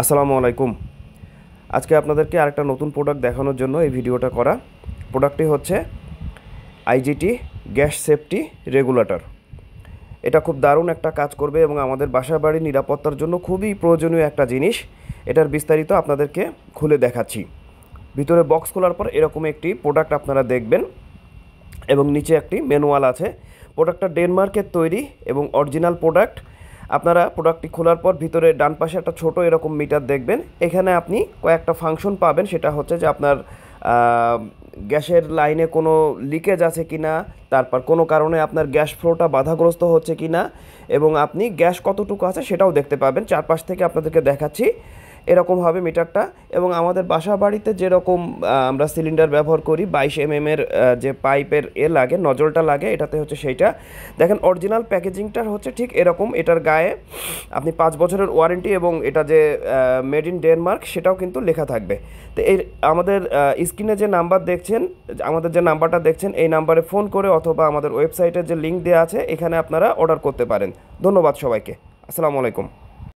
আসসালামু আলাইকুম। আজকে আপনাদেরকে আরেকটা নতুন প্রোডাক্ট দেখানোর জন্য এই ভিডিওটা করা। প্রোডাক্টটি হচ্ছে আইজিটি গ্যাস সেফটি রেগুলেটর। এটা খুব দারুণ একটা কাজ করবে এবং আমাদের বাসাবাড়ির নিরাপত্তার জন্য খুবই প্রয়োজনীয় একটা জিনিস। এটার বিস্তারিত আপনাদেরকে খুলে দেখাচ্ছি। ভিতরে বক্স খোলার পর এরকম একটি প্রোডাক্ট আপনারা দেখবেন এবং নিচে একটি ম্যানুয়াল আছে। প্রোডাক্টটা ডেনমার্কের তৈরি এবং অরিজিনাল প্রোডাক্ট। আপনারা প্রোডাক্টটি খোলার পর ভিতরে ডান পাশে একটা ছোট এরকম মিটার দেখবেন। এখানে আপনি কয়েকটা ফাংশন পাবেন, সেটা হচ্ছে যে আপনার গ্যাসের লাইনে কোনো লিকেজ আছে কি না, তারপর কোনো কারণে আপনার গ্যাস ফ্লোটা বাধাগ্রস্ত হচ্ছে কি না, এবং আপনি গ্যাস কতটুকু আছে সেটাও দেখতে পাবেন। চারপাশ থেকে আপনাদেরকে দেখাচ্ছি এরকম হবে মিটারটা। এবং আমাদের বাসা বাড়িতে যেরকম আমরা সিলিন্ডার ব্যবহার করি 22 এর যে পাইপের লাগে নজলটা লাগে, এটাতে হচ্ছে সেইটা দেখেন। অরিজিনাল প্যাকেজিংটা হচ্ছে ঠিক এরকম। এটার গায়ে আপনি 5 বছরের ওয়ারেন্টি এবং এটা যে মেড ইন ডেনমার্ক সেটাও কিন্তু লেখা থাকবে। তো এই আমাদের স্ক্রিনে যে নাম্বার দেখছেন, আমাদের যে নাম্বারটা দেখছেন, এই নাম্বারে ফোন করে অথবা আমাদের ওয়েবসাইটের যে লিঙ্ক দেওয়া আছে এখানে আপনারা অর্ডার করতে পারেন। ধন্যবাদ সবাইকে। আসসালামু আলাইকুম।